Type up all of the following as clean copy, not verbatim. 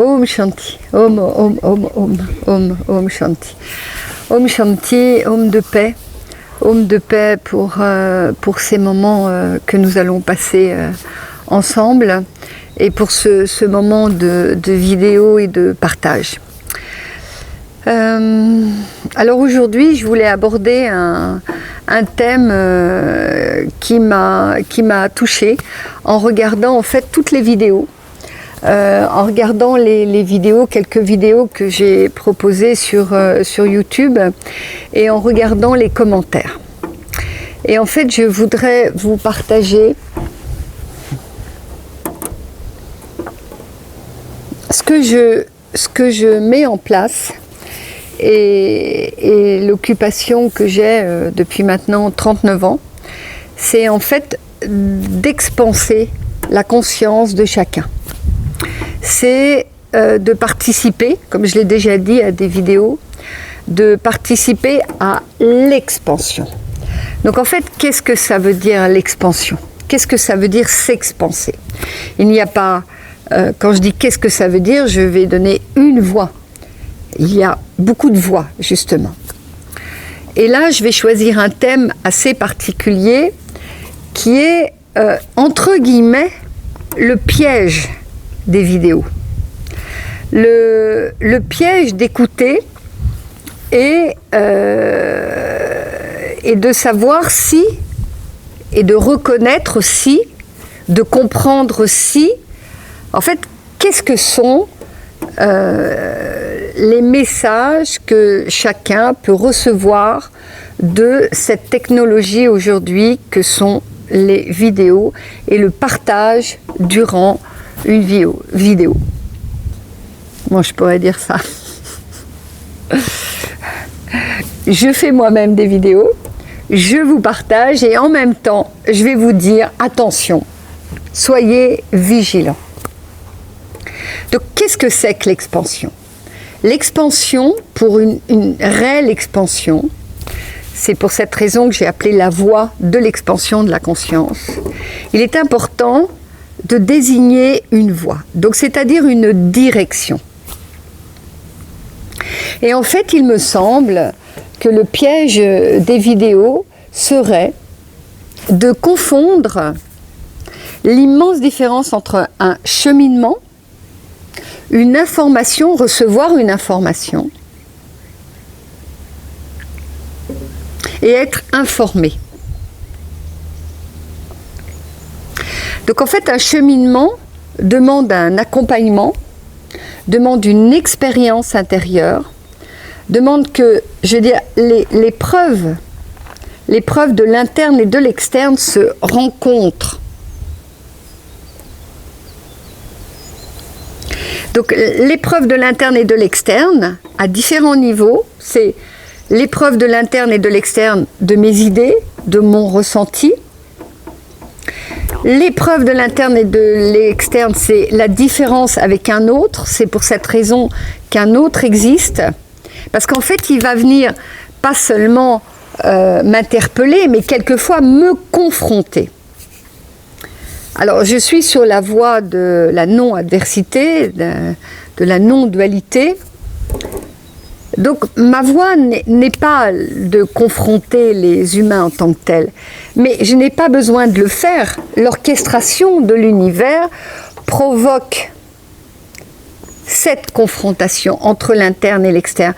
Om Shanti, Om Shanti. Om Shanti, Om de paix pour ces moments que nous allons passer ensemble et pour ce moment de vidéo et de partage. Alors aujourd'hui, je voulais aborder un thème qui m'a touchée en regardant en fait toutes les vidéos. En regardant les vidéos, quelques vidéos que j'ai proposées sur YouTube et en regardant les commentaires. Et en fait, je voudrais vous partager ce que je mets en place et l'occupation que j'ai depuis maintenant 39 ans, c'est en fait d'expanser la conscience de chacun. C'est de participer, comme je l'ai déjà dit à des vidéos, de participer à l'expansion. Donc en fait, qu'est-ce que ça veut dire l'expansion? Qu'est-ce que ça veut dire s'expanser? Il n'y a pas, quand je dis qu'est-ce que ça veut dire, je vais donner une voix. Il y a beaucoup de voix, justement. Et là, je vais choisir un thème assez particulier qui est, entre guillemets, le piège des vidéos. Le piège d'écouter et de savoir si, et de reconnaître si, de comprendre si, en fait, qu'est-ce que sont les messages que chacun peut recevoir de cette technologie aujourd'hui que sont les vidéos et le partage durant une vidéo. Moi, je pourrais dire ça. Je fais moi-même des vidéos, je vous partage et en même temps, je vais vous dire, attention, soyez vigilants. Donc, qu'est-ce que c'est que l'expansion? L'expansion, pour une réelle expansion, c'est pour cette raison que j'ai appelé la voie de l'expansion de la conscience. Il est important de désigner une voie, donc c'est-à-dire une direction. Et en fait, il me semble que le piège des vidéos serait de confondre l'immense différence entre un cheminement, une information, recevoir une information, et être informé. Donc en fait, un cheminement demande un accompagnement, demande une expérience intérieure, demande que, je veux dire, les preuves de l'interne et de l'externe se rencontrent. Donc l'épreuve de l'interne et de l'externe, à différents niveaux, c'est l'épreuve de l'interne et de l'externe de mes idées, de mon ressenti. L'épreuve de l'interne et de l'externe, c'est la différence avec un autre. C'est pour cette raison qu'un autre existe. Parce qu'en fait, il va venir pas seulement m'interpeller, mais quelquefois me confronter. Alors, je suis sur la voie de la non-adversité, de la non-dualité. Donc, ma voie n'est pas de confronter les humains en tant que tels, mais je n'ai pas besoin de le faire. L'orchestration de l'univers provoque cette confrontation entre l'interne et l'externe.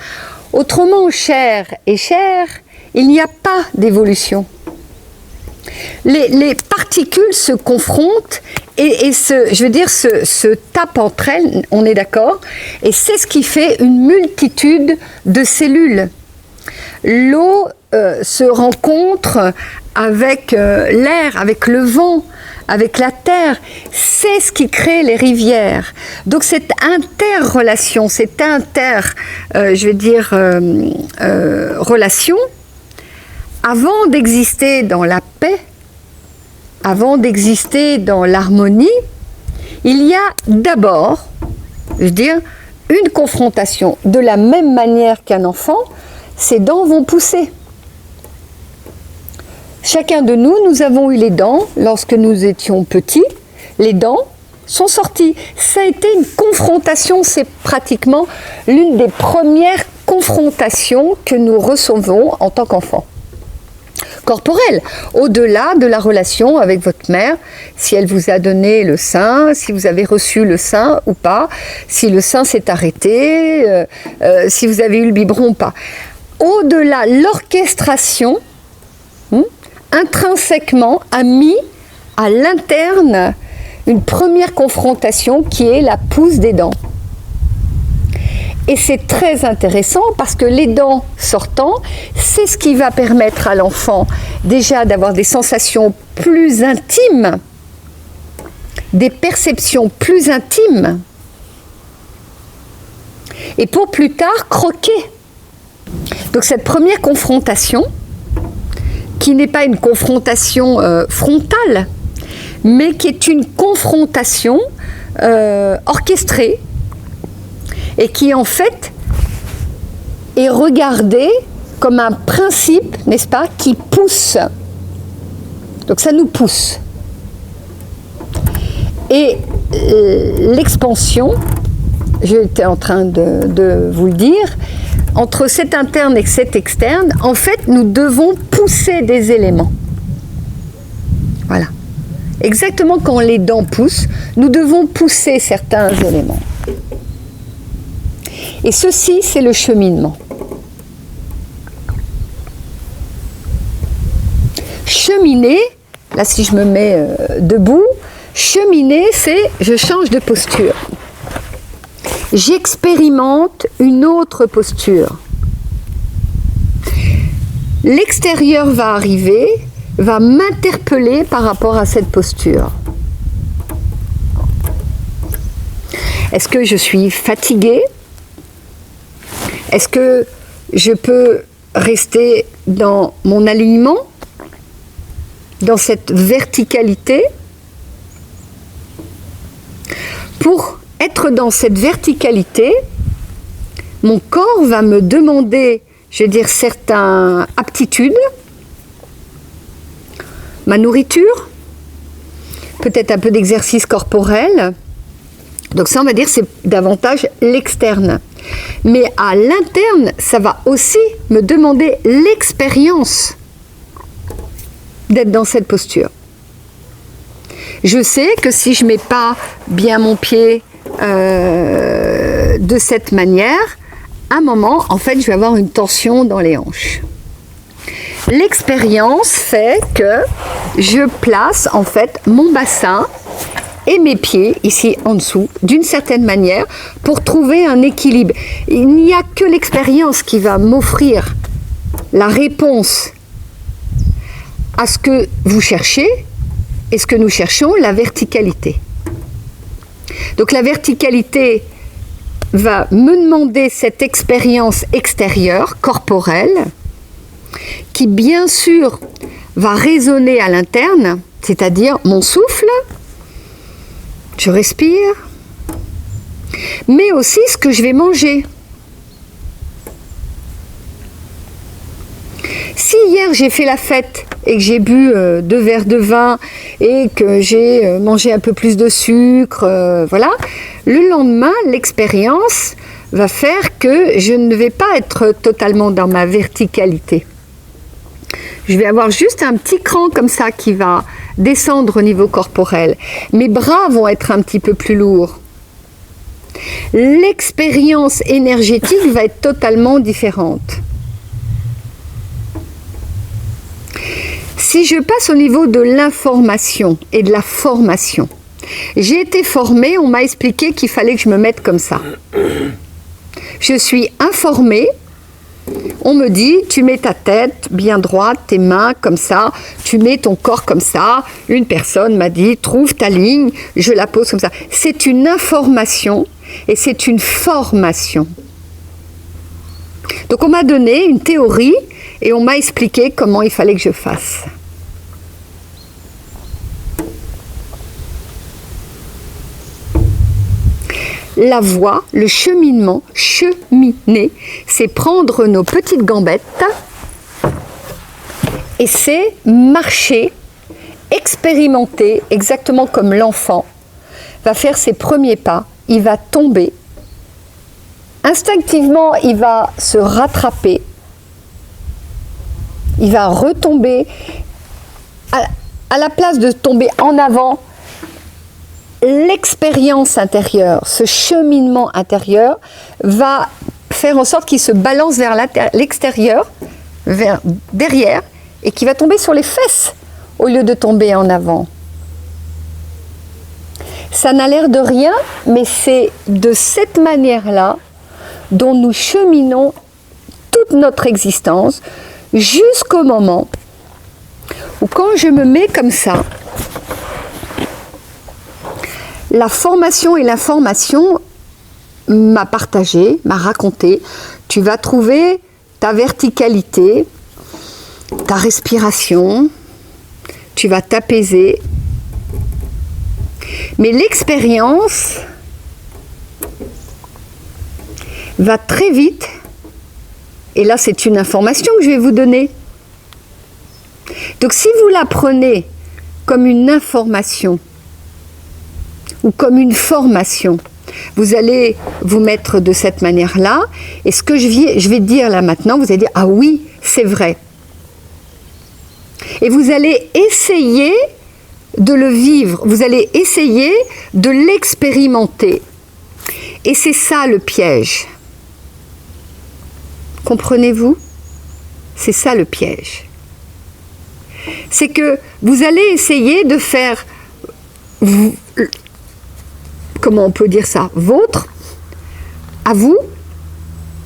Autrement, chair et chair, il n'y a pas d'évolution. Les particules se confrontent et se tapent entre elles, on est d'accord, et c'est ce qui fait une multitude de cellules. L'eau se rencontre avec l'air, avec le vent, avec la terre, c'est ce qui crée les rivières. Donc cette interrelation, cette relation, avant d'exister dans la paix, avant d'exister dans l'harmonie, il y a d'abord, une confrontation. De la même manière qu'un enfant, ses dents vont pousser. Chacun de nous, nous avons eu les dents lorsque nous étions petits. Les dents sont sortis. Ça a été une confrontation, c'est pratiquement l'une des premières confrontations que nous recevons en tant qu'enfants. Corporelle, au-delà de la relation avec votre mère, si elle vous a donné le sein, si vous avez reçu le sein ou pas, si le sein s'est arrêté, si vous avez eu le biberon ou pas. Au-delà, l'orchestration, intrinsèquement, a mis à l'interne une première confrontation qui est la pousse des dents. Et c'est très intéressant parce que les dents sortant, c'est ce qui va permettre à l'enfant déjà d'avoir des sensations plus intimes, des perceptions plus intimes, et pour plus tard croquer. Donc cette première confrontation, qui n'est pas une confrontation frontale, mais qui est une confrontation orchestrée, et qui en fait est regardée comme un principe, n'est-ce pas, qui pousse. Donc ça nous pousse. Et l'expansion, j'étais en train de vous le dire, entre cet interne et cet externe, en fait, nous devons pousser des éléments. Voilà. Exactement quand les dents poussent, nous devons pousser certains éléments. Et ceci, c'est le cheminement. Cheminer, là si je me mets debout, cheminer, c'est je change de posture. J'expérimente une autre posture. L'extérieur va arriver, va m'interpeller par rapport à cette posture. Est-ce que je suis fatiguée ? Est-ce que je peux rester dans mon alignement, dans cette verticalité? Pour être dans cette verticalité, mon corps va me demander, je vais dire, certaines aptitudes, ma nourriture, peut-être un peu d'exercice corporel. Donc ça, on va dire, c'est davantage l'externe. Mais à l'interne, ça va aussi me demander l'expérience d'être dans cette posture. Je sais que si je ne mets pas bien mon pied de cette manière, à un moment, en fait, je vais avoir une tension dans les hanches. L'expérience fait que je place, en fait, mon bassin et mes pieds, ici en dessous, d'une certaine manière, pour trouver un équilibre. Il n'y a que l'expérience qui va m'offrir la réponse à ce que vous cherchez, et ce que nous cherchons, la verticalité. Donc la verticalité va me demander cette expérience extérieure, corporelle, qui bien sûr va résonner à l'interne, c'est-à-dire mon souffle, je respire, mais aussi ce que je vais manger. Si hier j'ai fait la fête et que j'ai bu 2 verres de vin et que j'ai mangé un peu plus de sucre, voilà, le lendemain, l'expérience va faire que je ne vais pas être totalement dans ma verticalité. Je vais avoir juste un petit cran comme ça qui va descendre au niveau corporel. Mes bras vont être un petit peu plus lourds. L'expérience énergétique va être totalement différente. Si je passe au niveau de l'information et de la formation, j'ai été formée, on m'a expliqué qu'il fallait que je me mette comme ça. Je suis informée, on me dit, tu mets ta tête bien droite, tes mains comme ça, tu mets ton corps comme ça. Une personne m'a dit, trouve ta ligne, je la pose comme ça. C'est une information et c'est une formation. Donc on m'a donné une théorie et on m'a expliqué comment il fallait que je fasse. La voie, le cheminement, cheminer, c'est prendre nos petites gambettes et c'est marcher, expérimenter, exactement comme l'enfant va faire ses premiers pas, il va tomber. Instinctivement, il va se rattraper. Il va retomber. À la place de tomber en avant, l'expérience intérieure, ce cheminement intérieur va faire en sorte qu'il se balance vers l'extérieur, vers derrière, et qu'il va tomber sur les fesses au lieu de tomber en avant. Ça n'a l'air de rien, mais c'est de cette manière-là dont nous cheminons toute notre existence jusqu'au moment où, quand je me mets comme ça, la formation et l'information m'a partagé, m'a raconté, tu vas trouver ta verticalité, ta respiration, tu vas t'apaiser. Mais l'expérience va très vite, et là c'est une information que je vais vous donner. Donc si vous la prenez comme une information ou comme une formation, vous allez vous mettre de cette manière-là, et ce que je vais dire là maintenant, vous allez dire « Ah oui, c'est vrai ». Et vous allez essayer de le vivre, vous allez essayer de l'expérimenter. Et c'est ça le piège. Comprenez-vous? C'est ça le piège. C'est que vous allez essayer de faire, comment on peut dire ça, vôtre, à vous.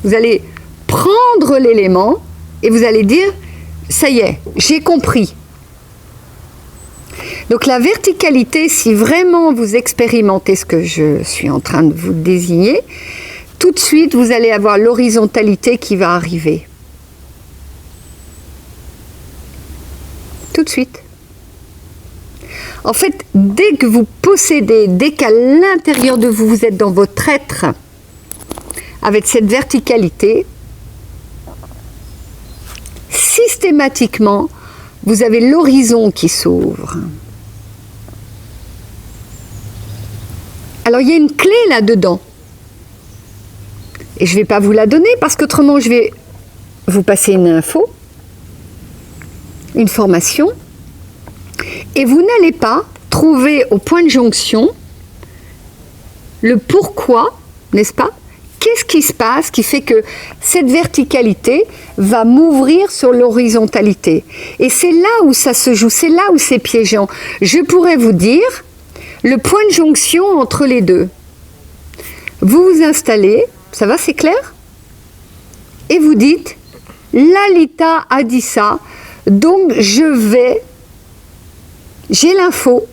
Vous allez prendre l'élément et vous allez dire, ça y est, j'ai compris. Donc la verticalité, si vraiment vous expérimentez ce que je suis en train de vous désigner, tout de suite vous allez avoir l'horizontalité qui va arriver. Tout de suite. En fait, dès que vous possédez, dès qu'à l'intérieur de vous, vous êtes dans votre être, avec cette verticalité, systématiquement, vous avez l'horizon qui s'ouvre. Alors, il y a une clé là-dedans. Et je ne vais pas vous la donner parce qu'autrement, je vais vous passer une info, une formation, et vous n'allez pas trouver au point de jonction le pourquoi, n'est-ce pas? Qu'est-ce qui se passe qui fait que cette verticalité va m'ouvrir sur l'horizontalité? Et c'est là où ça se joue, c'est là où c'est piégeant. Je pourrais vous dire le point de jonction entre les deux. Vous vous installez, ça va, c'est clair? Et vous dites, Lalita a dit ça, donc j'ai l'info.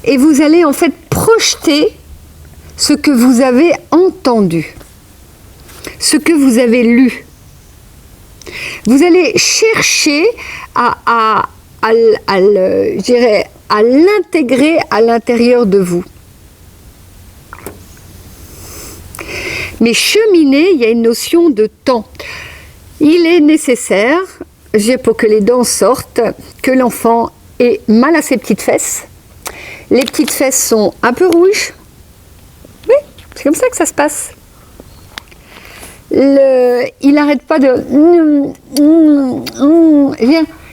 Et vous allez en fait projeter ce que vous avez entendu, ce que vous avez lu. Vous allez chercher à l'intégrer à l'intérieur de vous. Mais cheminer, il y a une notion de temps. Il est nécessaire, pour que les dents sortent, que l'enfant ait mal à ses petites fesses. Les petites fesses sont un peu rouges. Oui, c'est comme ça que ça se passe. Il n'arrête pas de...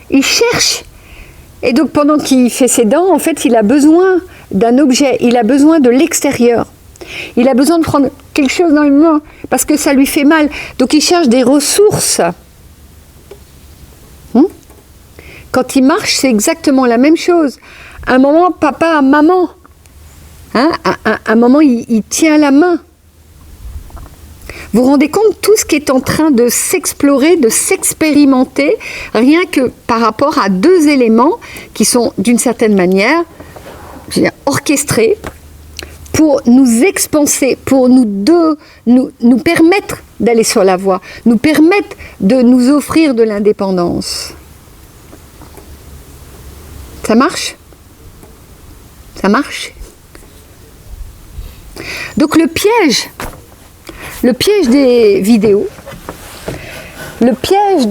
Il cherche. Et donc, pendant qu'il fait ses dents, en fait, il a besoin d'un objet. Il a besoin de l'extérieur. Il a besoin de prendre quelque chose dans les mains parce que ça lui fait mal. Donc, il cherche des ressources. Quand il marche, c'est exactement la même chose. À un moment, papa à maman. À un moment, il tient la main. Vous vous rendez compte tout ce qui est en train de s'explorer, de s'expérimenter, rien que par rapport à deux éléments qui sont d'une certaine manière orchestrés pour nous expanser, pour nous permettre d'aller sur la voie, nous permettre de nous offrir de l'indépendance. Ça marche? Ça marche? Donc le piège des vidéos, le piège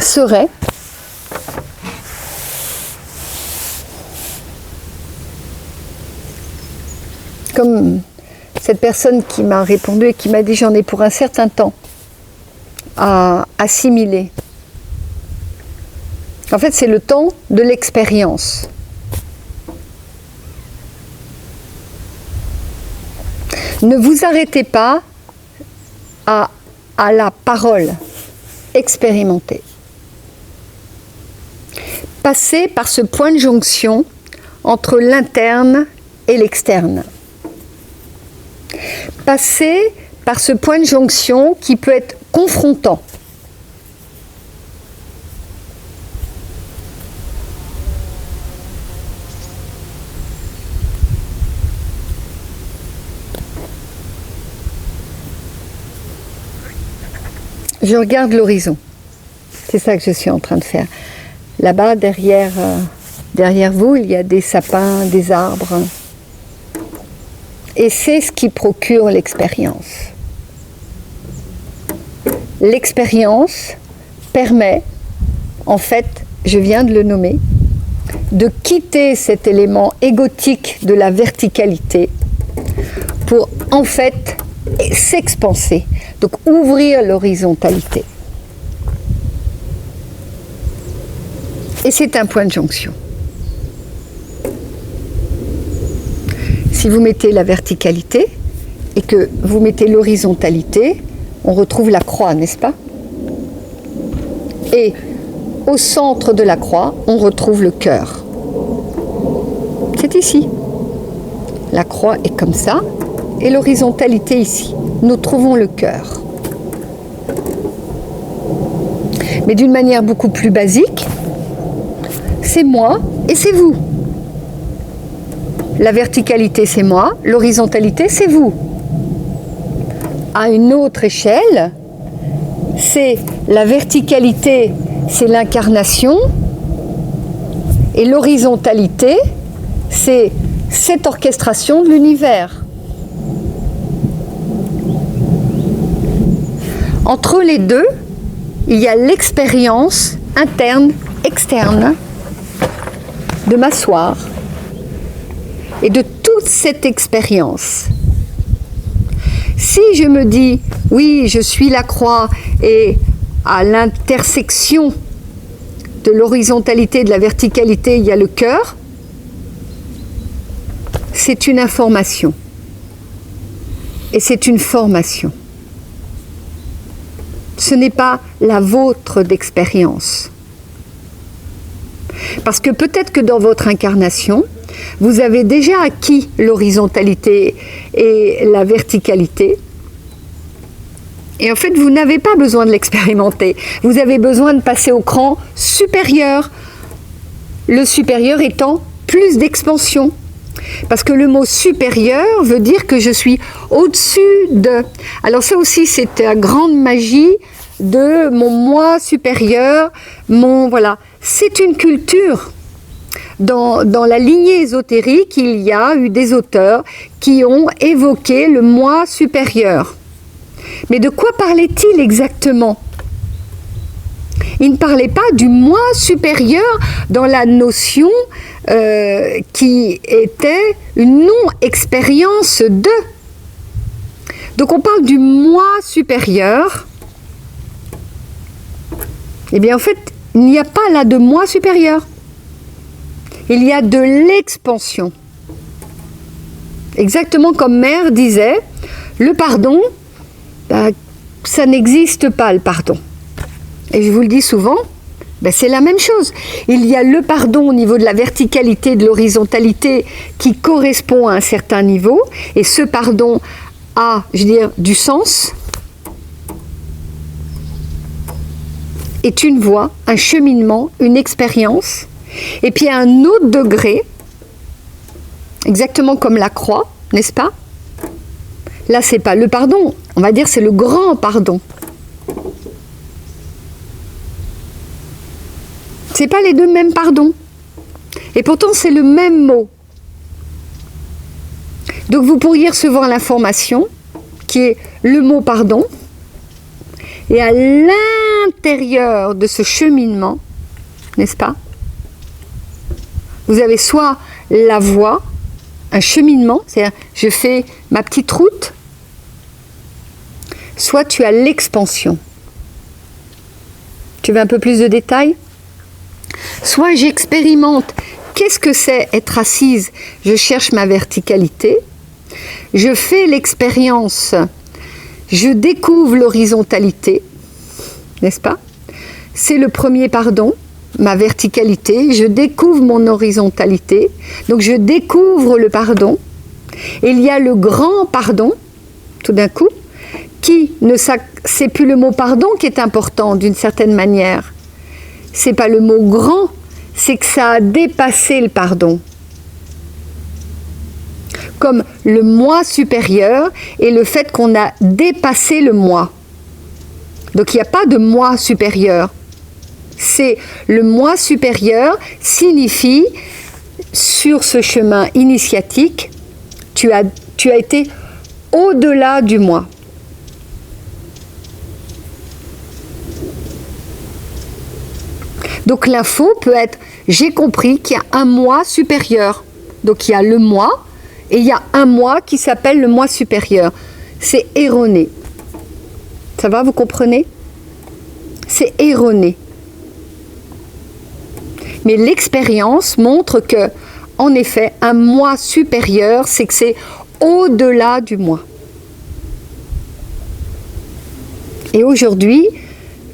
serait comme cette personne qui m'a répondu et qui m'a dit j'en ai pour un certain temps à assimiler. En fait, c'est le temps de l'expérience. Ne vous arrêtez pas à la parole. Expérimentez. Passez par ce point de jonction entre l'interne et l'externe. Passez par ce point de jonction qui peut être confrontant. Je regarde l'horizon. C'est ça que je suis en train de faire. Là-bas, derrière vous, il y a des sapins, des arbres. Et c'est ce qui procure l'expérience. L'expérience permet, en fait, je viens de le nommer, de quitter cet élément égotique de la verticalité pour, en fait, s'expanser. Donc, ouvrir l'horizontalité. Et c'est un point de jonction. Si vous mettez la verticalité et que vous mettez l'horizontalité, on retrouve la croix, n'est-ce pas? Et au centre de la croix, on retrouve le cœur. C'est ici. La croix est comme ça et l'horizontalité ici. Nous trouvons le cœur. Mais d'une manière beaucoup plus basique, c'est moi et c'est vous. La verticalité, c'est moi, l'horizontalité, c'est vous. À une autre échelle, c'est la verticalité, c'est l'incarnation, et l'horizontalité, c'est cette orchestration de l'univers. Entre les deux, il y a l'expérience interne, externe, de m'asseoir et de toute cette expérience. Si je me dis, oui, je suis la croix et à l'intersection de l'horizontalité et de la verticalité, il y a le cœur, c'est une information et c'est une formation. Ce n'est pas la vôtre d'expérience. Parce que peut-être que dans votre incarnation, vous avez déjà acquis l'horizontalité et la verticalité. Et en fait, vous n'avez pas besoin de l'expérimenter. Vous avez besoin de passer au cran supérieur. Le supérieur étant plus d'expansion. Parce que le mot supérieur veut dire que je suis au-dessus de. Alors ça aussi, c'est la grande magie de mon moi supérieur. Voilà. C'est une culture. Dans la lignée ésotérique, il y a eu des auteurs qui ont évoqué le moi supérieur. Mais de quoi parlait-il exactement ? Il ne parlait pas du moi supérieur dans la notion qui était une non-expérience de. Donc on parle du moi supérieur. Eh bien en fait, il n'y a pas là de moi supérieur. Il y a de l'expansion. Exactement comme Mère disait, le pardon, ça n'existe pas le pardon. Et je vous le dis souvent, c'est la même chose. Il y a le pardon au niveau de la verticalité, de l'horizontalité qui correspond à un certain niveau, et ce pardon a, du sens, est une voie, un cheminement, une expérience. Et puis à un autre degré, exactement comme la croix, n'est-ce pas? Là, c'est pas le pardon, on va dire c'est le grand pardon. C'est pas les deux mêmes pardons. Et pourtant, c'est le même mot. Donc vous pourriez recevoir l'information qui est le mot pardon. Et à l'intérieur de ce cheminement, n'est-ce pas? Vous avez soit la voie, un cheminement, c'est-à-dire je fais ma petite route, soit tu as l'expansion. Tu veux un peu plus de détails? Soit j'expérimente, qu'est-ce que c'est être assise? Je cherche ma verticalité, je fais l'expérience, je découvre l'horizontalité, n'est-ce pas? C'est le premier pardon, ma verticalité, je découvre mon horizontalité, donc je découvre le pardon, et il y a le grand pardon, tout d'un coup, qui ne c'est plus le mot pardon qui est important d'une certaine manière, c'est pas le mot grand, c'est que ça a dépassé le pardon. Comme le moi supérieur et le fait qu'on a dépassé le moi. Donc il n'y a pas de moi supérieur. C'est le moi supérieur signifie, sur ce chemin initiatique, tu as été au-delà du moi. Donc l'info peut être, j'ai compris qu'il y a un moi supérieur. Donc il y a le moi, et il y a un moi qui s'appelle le moi supérieur. C'est erroné. Ça va, vous comprenez? C'est erroné. Mais l'expérience montre que, en effet, un moi supérieur, c'est que c'est au-delà du moi. Et aujourd'hui,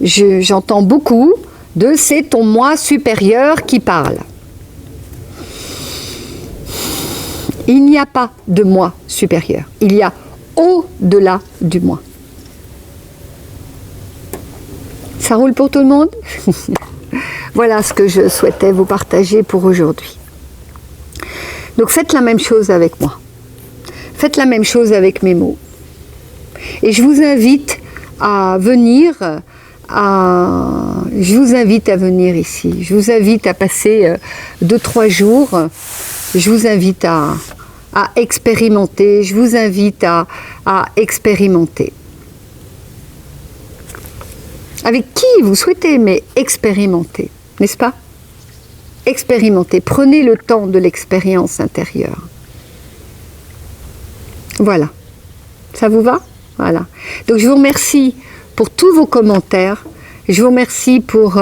j'entends beaucoup de c'est ton moi supérieur qui parle. Il n'y a pas de moi supérieur. Il y a au-delà du moi. Ça roule pour tout le monde? Voilà ce que je souhaitais vous partager pour aujourd'hui. Donc faites la même chose avec moi. Faites la même chose avec mes mots. Et je vous invite à venir, je vous invite à venir ici. Je vous invite à passer 2-3 jours. Je vous invite à expérimenter. Je vous invite à expérimenter. Avec qui vous souhaitez, mais expérimenter, n'est-ce pas? Expérimentez. Prenez le temps de l'expérience intérieure. Voilà. Ça vous va? Voilà. Donc je vous remercie pour tous vos commentaires. Je vous remercie pour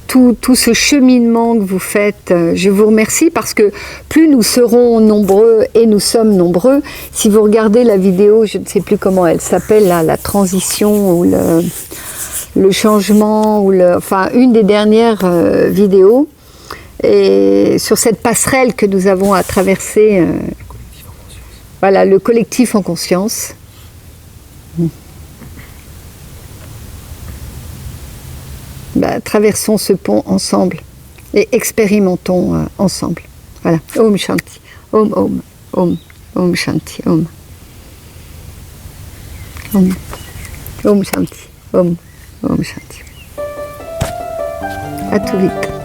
tout ce cheminement que vous faites. Je vous remercie parce que plus nous serons nombreux, et nous sommes nombreux, si vous regardez la vidéo, je ne sais plus comment elle s'appelle, la transition ou le changement, ou enfin une des dernières vidéos, et sur cette passerelle que nous avons à traverser, voilà, le collectif en conscience. Traversons ce pont ensemble et expérimentons ensemble. Voilà. Om Shanti. Om Om. Om. Om Shanti. Om. Om. Om Shanti. Om. Om Shanti. À tout vite.